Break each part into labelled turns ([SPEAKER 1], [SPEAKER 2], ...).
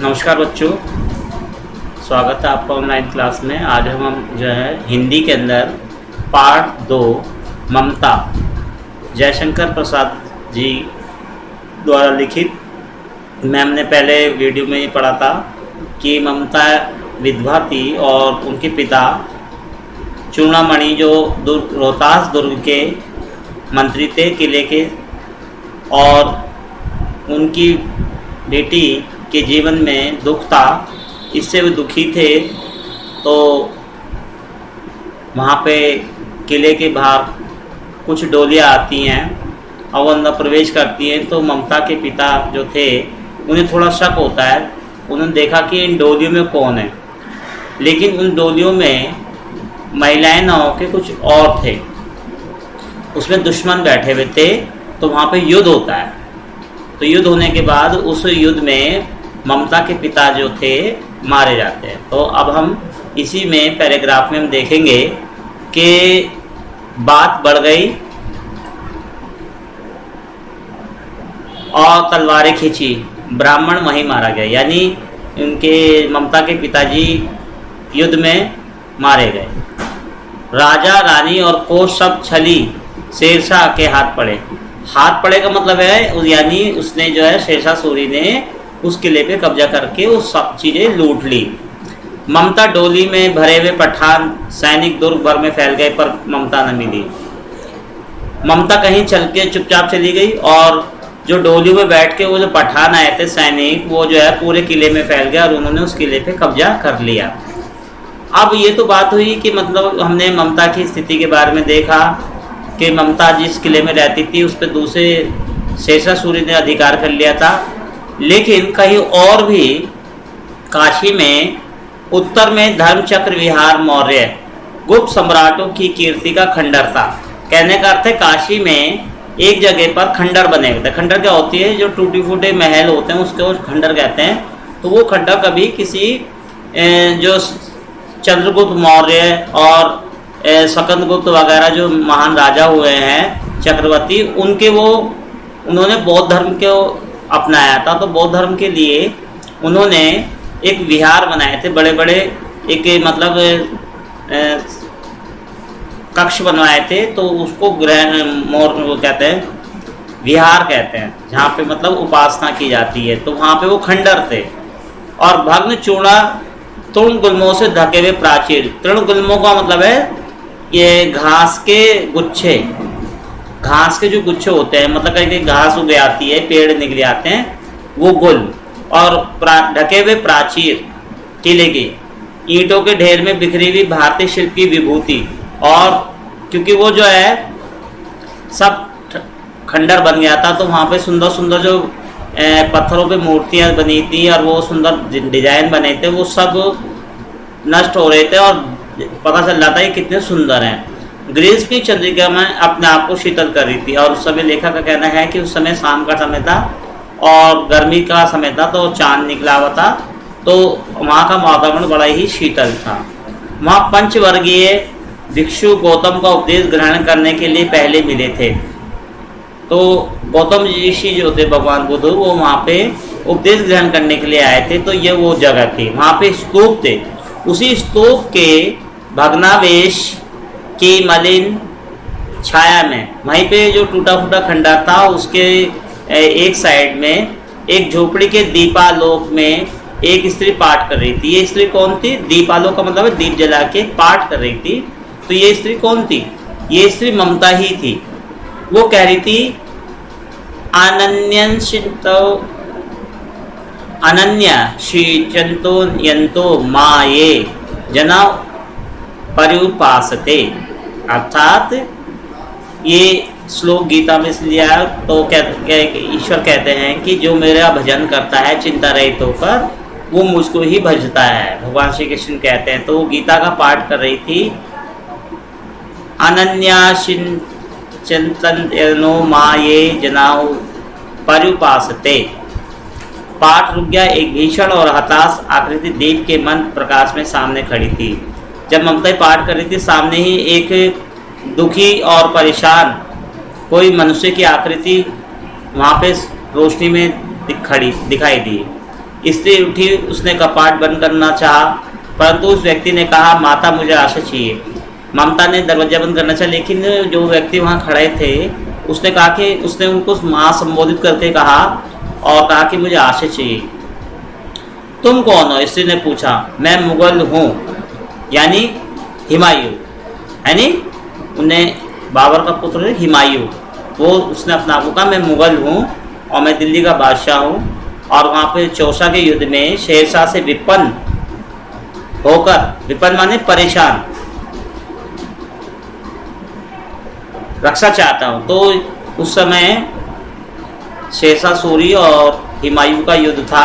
[SPEAKER 1] नमस्कार बच्चों, स्वागत है आपका ऑनलाइन क्लास में। आज हम जो है हिंदी के अंदर पार्ट 2 ममता जयशंकर प्रसाद जी द्वारा लिखित। मैम ने पहले वीडियो में ये पढ़ा था कि ममता विधवा थी और उनके पिता चूड़ामणि जो रोहतास दुर्ग के मंत्री थे किले के, और उनकी बेटी के जीवन में दुख था, इससे वे दुखी थे। तो वहाँ पे किले के बाहर कुछ डोलियाँ आती हैं और वो अंदर प्रवेश करती हैं। तो ममता के पिता जो थे उन्हें थोड़ा शक होता है। उन्होंने देखा कि इन डोलियों में कौन है, लेकिन उन डोलियों में महिलाएं ना होकर कुछ और थे, उसमें दुश्मन बैठे हुए थे। तो वहाँ पे युद्ध होता है। तो युद्ध होने के बाद उस युद्ध में ममता के पिता जो थे मारे जाते हैं। तो अब हम इसी में पैराग्राफ में हम देखेंगे कि बात बढ़ गई और तलवारें खींची, ब्राह्मण वहीं मारा गया, यानी उनके ममता के पिताजी युद्ध में मारे गए। राजा रानी और कोष सब छली शेरशाह के हाथ पड़े। हाथ पड़े का मतलब है यानी उसने जो है शेरशाह सूरी ने उस किले पे कब्जा करके वो सब चीज़ें लूट ली। ममता डोली में भरे हुए पठान सैनिक दुर्ग भर में फैल गए, पर ममता न मिली। ममता कहीं चल के चुपचाप चली गई और जो डोली में बैठ के वो जो पठान आए थे सैनिक, वो जो है पूरे किले में फैल गया और उन्होंने उस किले पे कब्जा कर लिया। अब ये तो बात हुई कि मतलब हमने ममता की स्थिति के बारे में देखा कि ममता जिस किले में रहती थी उस पर दूसरे शेरशाह सूरी ने अधिकार कर लिया था। लेकिन कहीं और भी काशी में उत्तर में धर्मचक्र विहार मौर्य गुप्त सम्राटों की कीर्ति का खंडर था। कहने का अर्थ है काशी में एक जगह पर खंडर बने हुए थे। खंडर क्या होती है? जो टूटे फूटे महल होते हैं उसको खंडर कहते हैं। तो वो खंडर कभी किसी जो चंद्रगुप्त मौर्य और सकंदगुप्त वगैरह जो महान राजा हुए हैं चक्रवर्ती, उनके उन्होंने बौद्ध धर्म को अपनाया था। तो बौद्ध धर्म के लिए उन्होंने एक विहार बनाए थे, बड़े बड़े एक मतलब कक्ष बनवाए थे। तो उसको वो कहते हैं विहार कहते हैं, जहाँ पे मतलब उपासना की जाती है। तो वहाँ पे वो खंडर थे और भग्न चूड़ा तृण गुल्मों से ढके हुए प्राचीर। तृण गुल्मों का मतलब है ये घास के गुच्छे, घास के जो गुच्छे होते हैं, मतलब कहीं घास उग आती है, पेड़ निकले आते हैं, वो गुल और ढके हुए प्राचीर किले की ईंटों के ढेर में बिखरी हुई भारतीय शिल्प की विभूति। और क्योंकि वो जो है सब खंडर बन गया था, तो वहाँ पे सुंदर सुंदर जो पत्थरों पे मूर्तियाँ बनी थी और वो सुंदर डिजाइन बने थे, वो सब नष्ट हो रहे थे और पता चल रहा था ये कितने सुंदर हैं। ग्रीष्म की चंद्रिका में अपने आप को शीतल कर रही थी। और उस समय लेखक का कहना है कि उस समय शाम का समय था और गर्मी का समय था, तो चांद निकला हुआ था। तो वहाँ का वातावरण बड़ा ही शीतल था। वहाँ पंचवर्गीय भिक्षु गौतम का उपदेश ग्रहण करने के लिए पहले मिले थे। तो गौतम ऋषि जो थे भगवान बुद्ध, वो वहाँ पे उपदेश ग्रहण करने के लिए आए थे। तो ये वो जगह थी, वहाँ पे स्तूप थे। उसी स्तूप के भग्नावेश की मलिन छाया में वहीं पे जो टूटा फूटा खंडर था, उसके एक साइड में एक झोपड़ी के दीपालोक में एक स्त्री पाठ कर रही थी। ये स्त्री कौन थी? दीपालोक का मतलब है दीप जला के पाठ कर रही थी। तो ये स्त्री कौन थी? ये स्त्री ममता ही थी। वो कह रही थी अनन्या श्रीचंतो यंतो माये जना पर्युपासते। अर्थात ये श्लोक गीता में से लिया। तो ईश्वर कहते हैं कि जो मेरा भजन करता है चिंता रहित होकर, वो मुझको ही भजता है, भगवान श्री कृष्ण कहते हैं। तो वो गीता का पाठ कर रही थी। अनन्या चिंतनो माये जनाओ पर्युपासते। पाठ रुक गया। एक भीषण और हताश आकृति दीप के मन प्रकाश में सामने खड़ी थी। जब ममता पाठ कर रही थी, सामने ही एक दुखी और परेशान कोई मनुष्य की आकृति वहाँ पे रोशनी में दिखाई दी। स्त्री उठी, उसने कपाट बंद करना चाहा, परंतु उस व्यक्ति ने कहा, माता मुझे आशा चाहिए। ममता ने दरवाजा बंद करना चाहा, लेकिन जो व्यक्ति वहाँ खड़े थे उसने कहा कि उसने उनको माँ संबोधित करके कहा और कहा कि मुझे आशा चाहिए। तुम कौन हो? स्त्री ने पूछा। मैं मुगल हूँ, यानी हुमायूं, यानी उन्हें बाबर का पुत्र है हुमायूं। वो उसने अपना आपको कहा, मैं मुगल हूँ और मैं दिल्ली का बादशाह हूँ, और वहाँ पे चौसा के युद्ध में शेरशाह से विपन्न होकर, विपन्न माने परेशान, रक्षा चाहता हूँ। तो उस समय शेरशाह सूरी और हुमायूं का युद्ध था,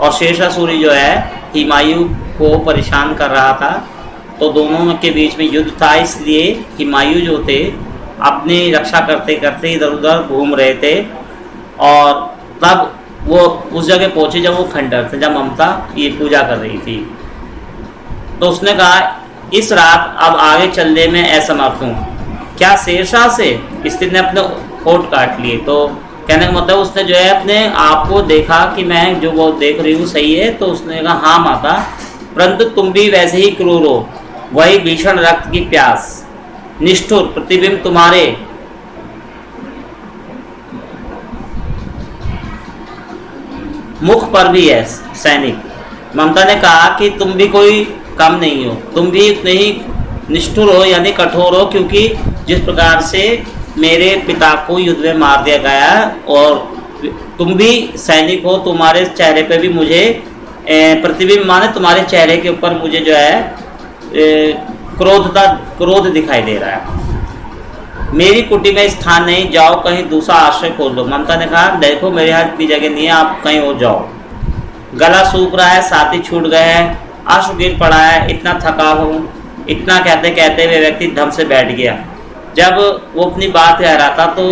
[SPEAKER 1] और शेरशाह सूरी जो है हुमायूं को परेशान कर रहा था, तो दोनों के बीच में युद्ध था। इसलिए हुमायूं जो थे अपनी रक्षा करते करते इधर उधर घूम रहे थे, और तब वो उस जगह पहुँचे जब वो खंडर थे, जब ममता ये पूजा कर रही थी। तो उसने कहा, इस रात अब आगे चलने में असमर्थ हूँ। क्या शेरशाह से? स्त्री ने अपने होठ काट लिए। तो कहने का मतलब उसने जो है अपने आप को देखा कि मैं जो वो देख रही हूँ सही है। तो उसने कहा, हाँ माता, परंतु तुम भी वैसे ही क्रूर हो, वही भीषण रक्त की प्यास, निष्ठुर प्रतिबिंब तुम्हारे मुख पर भी है सैनिक। ममता ने कहा कि तुम भी कोई कम नहीं हो, तुम भी उतने ही निष्ठुर हो, यानी कठोर हो, क्योंकि जिस प्रकार से मेरे पिता को युद्ध में मार दिया गया, और तुम भी सैनिक हो, तुम्हारे चेहरे पे भी मुझे प्रतिबिंब माने तुम्हारे चेहरे के ऊपर मुझे जो है क्रोध दिखाई दे रहा है। मेरी कुटी में स्थान नहीं, जाओ कहीं दूसरा आश्रय खोल लो। ममता ने कहा, देखो मेरे यहाँ इतनी जगह नहीं है, आप कहीं और जाओ। गला सूख रहा है, साथी छूट गए हैं, आंसू गिर पड़ा है, इतना थका हूँ। इतना कहते कहते वे व्यक्ति धम से बैठ गया। जब वो अपनी बात कह रहा था तो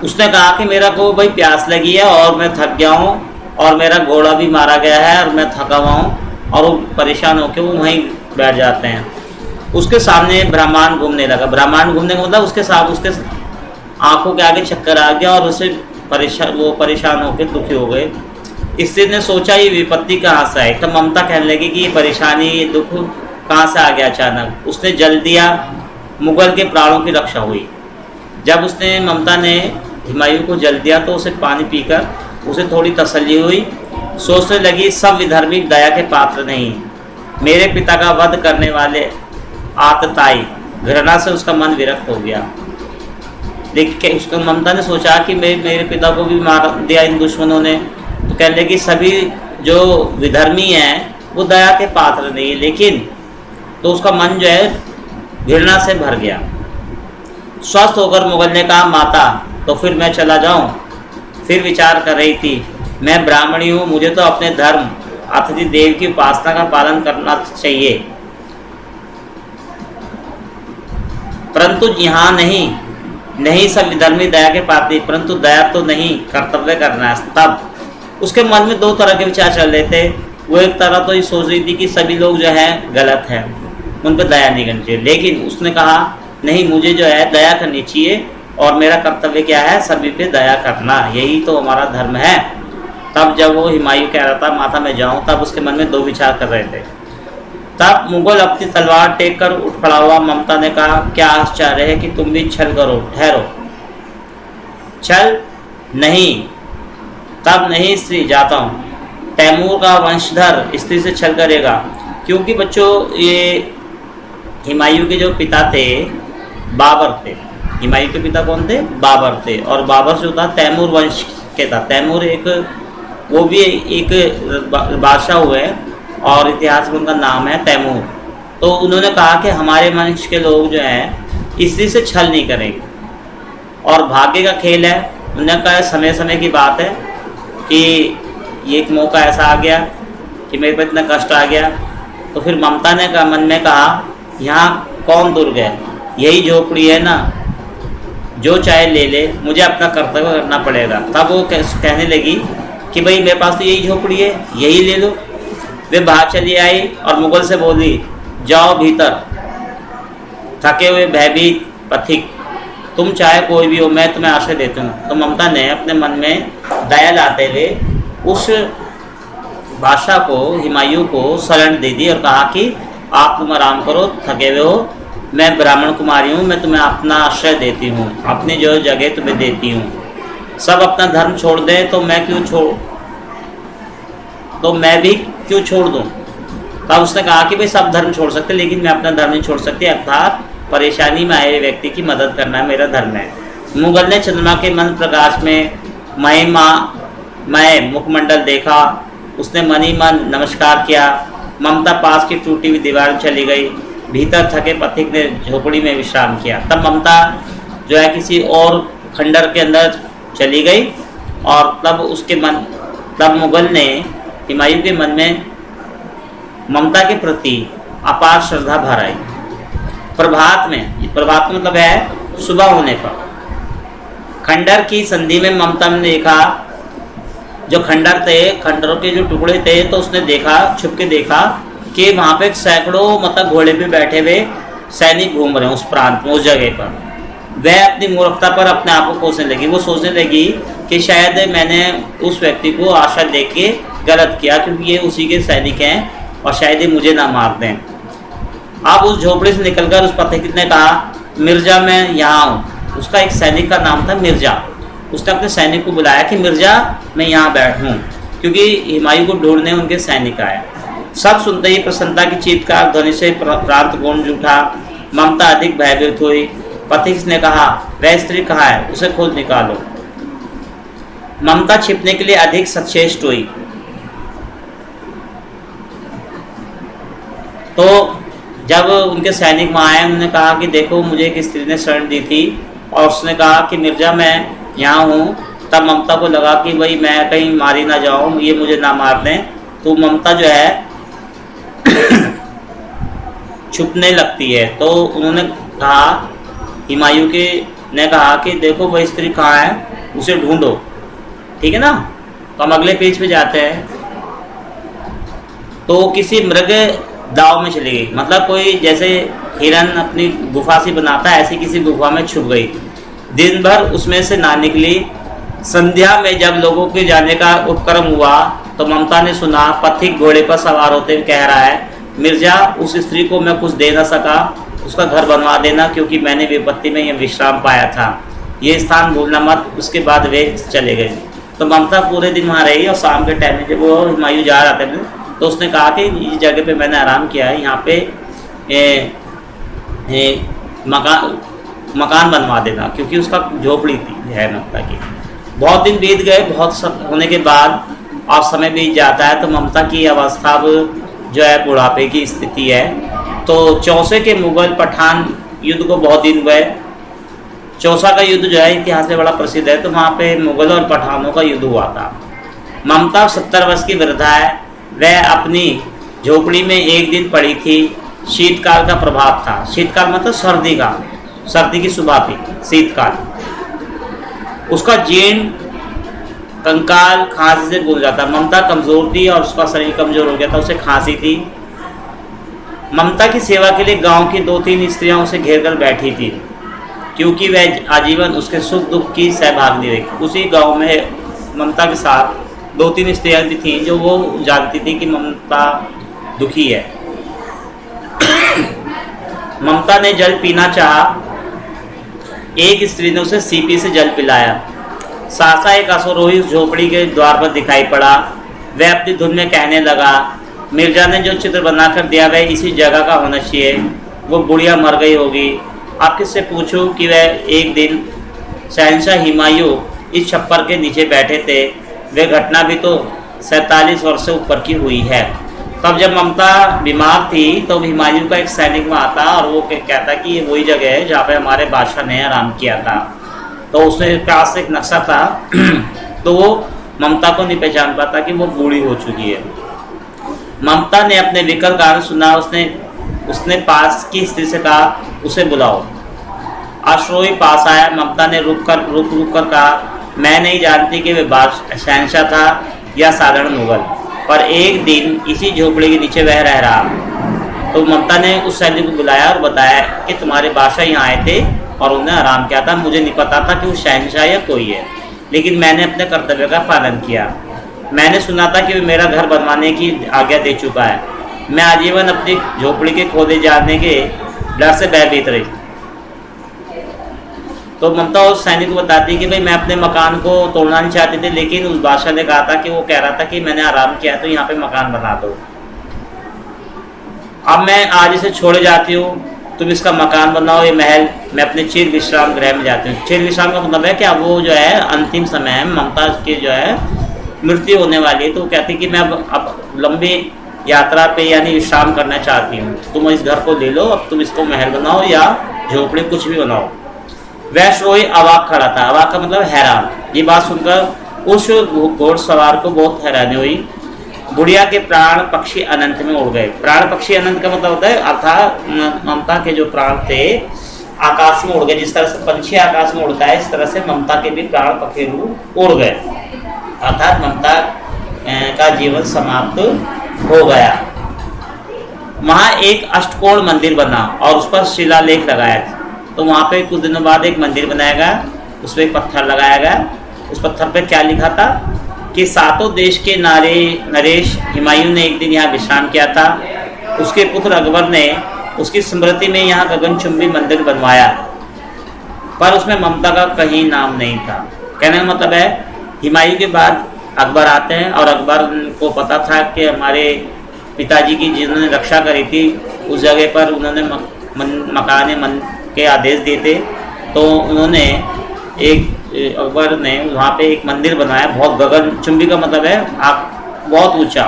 [SPEAKER 1] उसने कहा कि मेरा को भाई प्यास लगी है और मैं थक गया हूँ, और मेरा घोड़ा भी मारा गया है और मैं थका हुआ हूँ। और वो परेशान होकर वो वहीं बैठ जाते हैं। उसके सामने ब्रह्मांड घूमने लगा। ब्रह्मांड घूमने का मतलब उसके साथ उसके आंखों के आगे चक्कर आ गया, और उसे परेशान होकर दुखी हो गए। स्त्री ने सोचा ये विपत्ति कहाँ से आई। तब ममता कहने लगी कि ये परेशानी, ये दुख कहाँ से आ गया अचानक। उसने जल दिया, मुगल के प्राणों की रक्षा हुई। जब उसने ममता ने हुमायूं को जल दिया तो उसे पानी पीकर उसे थोड़ी तसल्ली हुई। सोचने लगी, सब विधर्मी दया के पात्र नहीं, मेरे पिता का वध करने वाले आतताई। घृणा से उसका मन विरक्त हो गया। देख के उसको ममता ने सोचा कि मेरे पिता को भी मार दिया इन दुश्मनों ने। तो कहने लगी, सभी जो विधर्मी हैं वो दया के पात्र नहीं, लेकिन तो उसका मन जो है घृणा से भर गया। स्वस्थ होकर मुगल ने कहा, माता तो फिर मैं चला जाऊं? फिर विचार कर रही थी, मैं ब्राह्मणी हूँ, मुझे तो अपने धर्म अतिथि देव की उपासना का पालन करना चाहिए, परंतु यहाँ नहीं सब विधर्मी दया के पात्र, परंतु दया तो नहीं, कर्तव्य करना है। तब उसके मन में दो तरह के विचार चल रहे थे। वो एक तरह तो ये सोच रही थी कि सभी लोग जो है गलत हैं, उन पर दया नहीं करनी चाहिए, लेकिन उसने कहा नहीं, मुझे जो है दया करनी चाहिए, और मेरा कर्तव्य क्या है, सभी पे दया करना, यही तो हमारा धर्म है। तब जब वो हुमायूं कह रहा था माता मैं जाऊँ, तब उसके मन में दो विचार कर रहे थे। तब मुगल अपनी तलवार टेक कर उठ खड़ा हुआ। ममता ने कहा, क्या आश्चर्य है कि तुम भी छल करो, ठहरो। छल नहीं, तब नहीं स्त्री, जाता हूँ। तैमूर का वंशधर स्त्री से छल करेगा, क्योंकि बच्चों ये हुमायूं के जो पिता थे बाबर थे। हुमायूं के पिता कौन थे? बाबर थे। और बाबर जो था तैमूर वंश के था। तैमूर एक वो भी एक बादशाह हुए, और इतिहास में उनका नाम है तैमूर। तो उन्होंने कहा कि हमारे वंश के लोग जो हैं इसी से छल नहीं करेंगे, और भाग्य का खेल है। उन्होंने कहा समय समय की बात है कि ये एक मौका ऐसा आ गया कि मेरे पर इतना कष्ट आ गया। तो फिर ममता ने कहा, मन में कहा, यहाँ कौन दुर्ग है, यही झोपड़ी है ना, जो चाहे ले ले, मुझे अपना कर्तव्य करना पड़ेगा। तब वो कहने लगी कि भाई मेरे पास तो यही झोपड़ी है, यही ले लो। वे बाहर चली आई और मुगल से बोली, जाओ भीतर। थके हुए भयभीत पथिक तुम चाहे कोई भी हो, मैं तुम्हें आश्रय देती हूँ। तो ममता ने अपने मन में दया लाते हुए उस बादशाह को, हुमायूं को शरण दे दी और कहा कि आप तुम आराम करो, थके हुए हो, मैं ब्राह्मण कुमारी हूँ, मैं तुम्हें अपना आश्रय देती हूँ, अपनी जो जगह तुम्हें देती हूँ। सब अपना धर्म छोड़ दें तो मैं भी क्यों छोड़ दूँ। तब उसने कहा कि भाई सब धर्म छोड़ सकते, लेकिन मैं अपना धर्म नहीं छोड़ सकती, अर्थात परेशानी में आए व्यक्ति की मदद करना मेरा धर्म है। मुगल ने चंद्रमा के मन प्रकाश में महिमामय मुखमंडल देखा। उसने मन ही मन नमस्कार किया। ममता पास की टूटी हुई दीवार में चली गई। भीतर थके पथिक ने झोपड़ी में विश्राम किया। तब ममता जो है किसी और खंडर के अंदर चली गई और तब मुगल ने हुमायूं के मन में ममता के प्रति अपार श्रद्धा भर आई। प्रभात का मतलब है सुबह होने पर खंडर की संधि में ममता ने देखा, जो खंडर थे, खंडरों के जो टुकड़े थे, तो उसने देखा, छुप के देखा कि वहाँ पे सैकड़ों मतलब घोड़े पे बैठे हुए सैनिक घूम रहे हैं उस प्रांत में, उस जगह पर। वह अपनी मूर्खता पर अपने आप को कोसने लगी। वो सोचने लगी कि शायद मैंने उस व्यक्ति को आशा देख के गलत किया, क्योंकि ये उसी के सैनिक हैं और शायद ये मुझे ना मार दें। अब उस झोपड़ी से निकलकर उस पथिक ने कहा, मिर्जा मैं यहाँ हूँ। उसका एक सैनिक का नाम था मिर्जा। उसने अपने सैनिक को बुलाया कि मिर्जा मैं यहाँ बैठूँ, क्योंकि हुमायूं को ढूंढने उनके सैनिक आए। सब सुनते ही प्रसन्नता की चीत्कार ध्वनि से प्रांत गूंज उठा। ममता अधिक भयभीत हुई। पथिक ने कहा, वह स्त्री कहाँ है, उसे खोज निकालो। ममता छिपने के लिए अधिक सचेष्ट हुई। तो जब उनके सैनिक वहाँ आए, उन्होंने कहा कि देखो मुझे एक स्त्री ने शरण दी थी, और उसने कहा कि मिर्जा मैं यहाँ हूँ। तब ममता को लगा कि भाई मैं कहीं मारी ना जाऊँ, ये मुझे ना मार दें। तो ममता जो है छुपने लगती है। तो उन्होंने कहा, हुमायूं ने कहा कि देखो वह स्त्री कहाँ है, उसे ढूंढो। ठीक है ना। तो हम अगले पेज पे जाते हैं। तो किसी मृग दाव में चली गई, मतलब कोई जैसे हिरन अपनी गुफा सी बनाता है, ऐसी किसी गुफा में छुप गई। दिन भर उसमें से ना निकली। संध्या में जब लोगों के जाने का उपक्रम हुआ तो ममता ने सुना पथिक घोड़े पर सवार होते हुए कह रहा है, मिर्जा उस स्त्री को मैं कुछ दे न सका, उसका घर बनवा देना, क्योंकि मैंने विपत्ति में यह विश्राम पाया था, ये स्थान भूलना मत। उसके बाद वे चले गए। तो ममता पूरे दिन वहाँ रही और शाम के टाइम में जब वो हुमायूं जा रहा था तो उसने कहा कि इस जगह पे मैंने आराम किया है, यहाँ पे मकान बनवा देना, क्योंकि उसका झोपड़ी थी है ममता की। बहुत दिन बीत गए। बहुत सब होने के बाद और समय बीत जाता है तो ममता की अवस्था अब जो है बुढ़ापे की स्थिति है। तो चौसे के मुगल पठान युद्ध को बहुत दिन हुए। चौसा का युद्ध जो है इतिहास में बड़ा प्रसिद्ध है। तो वहाँ पे मुगल और पठानों का युद्ध हुआ था। ममता 70 वर्ष की वृद्धा है। वह अपनी झोपड़ी में एक दिन पड़ी थी। शीतकाल का प्रभाव था। शीतकाल मतलब सर्दी की सुबह थी, शीतकाल। उसका जीर्ण कंकाल खांसी से गूंज जाता। ममता कमज़ोर थी और उसका शरीर कमज़ोर हो गया था, उसे खांसी थी। ममता की सेवा के लिए गांव की 2-3 स्त्रियां उसे घेर कर बैठी थी, क्योंकि वह आजीवन उसके सुख दुख की सहभागी रही। उसी गांव में ममता के साथ 2-3 स्त्रियां भी थीं जो वो जानती थी कि ममता दुखी है। ममता ने जल पीना चाहा। एक स्त्री ने उसे सीपी से जल पिलाया। सहसा एक अश्वरोही झोपड़ी के द्वार पर दिखाई पड़ा। वह अपनी धुन में कहने लगा, मिर्जा ने जो चित्र बनाकर दिया वह इसी जगह का होना चाहिए। वो बुढ़िया मर गई होगी। आप किससे पूछूं कि वह एक दिन शहंशाह हुमायूं इस छप्पर के नीचे बैठे थे। वह घटना भी तो 47 वर्ष से ऊपर की हुई है। तब जब ममता बीमार थी तो हुमायूं का एक सैनिक वहाँ था और वो कहता कि ये वही जगह है जहाँ पे हमारे बादशाह ने आराम किया था। तो उसके पास एक नक्शा था तो वो ममता को नहीं पहचान पाता कि वो बूढ़ी हो चुकी है। ममता ने अपने विकल कारण सुना। उसने पास की स्त्री से कहा, उसे बुलाओ। अश्रोही पास आया। ममता ने रुक कर कहा, मैं नहीं जानती कि वह शहंशाह था या साधारण मुगल, पर एक दिन इसी झोपड़ी के नीचे वह रह रहा। तो ममता ने उस सैनिक को बुलाया और बताया कि तुम्हारे बादशाह यहाँ आए थे और उन्हें आराम किया था। मुझे नहीं पता था कि वो शहंशाह या कोई है, लेकिन मैंने अपने कर्तव्य का पालन किया। मैंने सुना था कि वो मेरा घर बनवाने की आज्ञा दे चुका है। मैं आजीवन अपनी झोपड़ी के खोदे जाने के डर से भयभीत रही। तो ममता उस सैनिक को बताती कि भाई मैं अपने मकान को तोड़ना नहीं चाहती थी, लेकिन उस बादशाह ने कहा था कि वो कह रहा था कि मैंने आराम किया तो यहाँ पे मकान बना दो। अब मैं आज इसे छोड़े जाती हूँ, तुम इसका मकान बनाओ, ये महल, मैं अपने चिर विश्राम गृह में जाती हूँ। चिर विश्राम का मतलब है कि अब वो जो है अंतिम समय है, ममता की जो है मृत्यु होने वाली है, तो वो कहती कि मैं अब लंबी यात्रा पे यानी विश्राम करना चाहती हूँ, तुम इस घर को ले लो, अब तुम इसको महल बनाओ या झोपड़ी कुछ भी बनाओ। वैश्रोही अवाक खड़ा था। अवाक का मतलब हैरान। ये बात सुनकर उस घोड़सवार को बहुत हैरानी हुई। बुढ़िया के प्राण पक्षी अनंत में उड़ गए। प्राण पक्षी अनंत का मतलब होता है अर्थात ममता के जो प्राण थे आकाश में उड़ गए। जिस तरह से पंछी आकाश में उड़ता है, इस तरह से ममता के भी प्राण पक्षी उड़ गए, अर्थात ममता का जीवन समाप्त हो गया। वहाँ एक अष्टकोण मंदिर बना और उस पर शिलालेख लगाया। तो वहाँ पे कुछ दिनों बाद एक मंदिर बनाया गया, उस पर एक पत्थर लगाया गया। उस पत्थर पे क्या लिखा था कि सातों देश के नरेश हुमायूं ने एक दिन यहाँ विश्राम किया था। उसके पुत्र अकबर ने उसकी स्मृति में यहाँ गगनचुंबी मंदिर बनवाया, पर उसमें ममता का कहीं नाम नहीं था। कहने का मतलब है हुमायूं के बाद अकबर आते हैं और अकबर को पता था कि हमारे पिताजी की जिन्होंने रक्षा करी थी उस जगह पर उन्होंने मकान के आदेश दिए थे, तो उन्होंने अकबर ने वहाँ पे एक मंदिर बनाया, बहुत गगनचुंबी का मतलब है आप बहुत ऊंचा।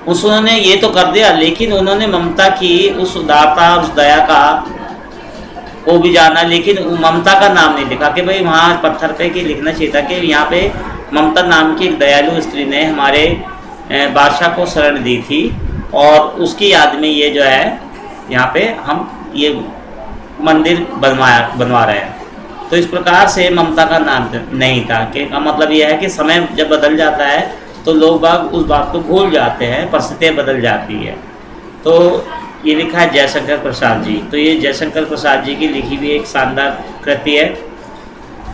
[SPEAKER 1] उन्होंने ये तो कर दिया, लेकिन उन्होंने ममता की उस उदारता उस दया का को भी जाना, लेकिन ममता का नाम नहीं लिखा कि भाई वहाँ पत्थर पे कि लिखना चाहिए था कि यहाँ पे ममता नाम की एक दयालु स्त्री ने हमारे बादशाह को शरण दी थी और उसकी याद में ये जो है यहाँ पे हम ये मंदिर बनवा रहे हैं। तो इस प्रकार से ममता का नाम नहीं था। कि का मतलब यह है कि समय जब बदल जाता है तो लोग बाग उस बात को भूल जाते हैं, परिस्थितियाँ बदल जाती है। तो ये लिखा है जयशंकर प्रसाद जी। तो ये जयशंकर प्रसाद जी की लिखी हुई एक शानदार कृति है।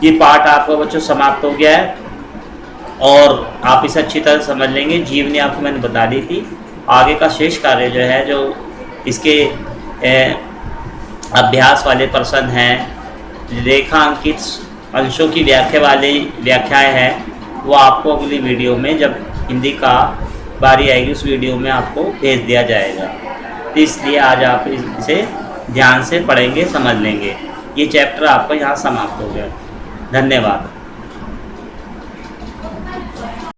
[SPEAKER 1] ये पाठ आपका बच्चों समाप्त हो गया है और आप इसे अच्छी तरह समझ लेंगे। जीवनी आपको मैंने बता दी थी। आगे का शेष कार्य जो है, जो इसके अभ्यास वाले प्रश्न हैं, रेखांकित अंशों की व्याख्याएं हैं, वो आपको अगली वीडियो में जब हिंदी का बारी आएगी उस वीडियो में आपको भेज दिया जाएगा। इसलिए आज आप इसे ध्यान से पढ़ेंगे, समझ लेंगे। ये चैप्टर आपका यहाँ समाप्त हो गया। धन्यवाद।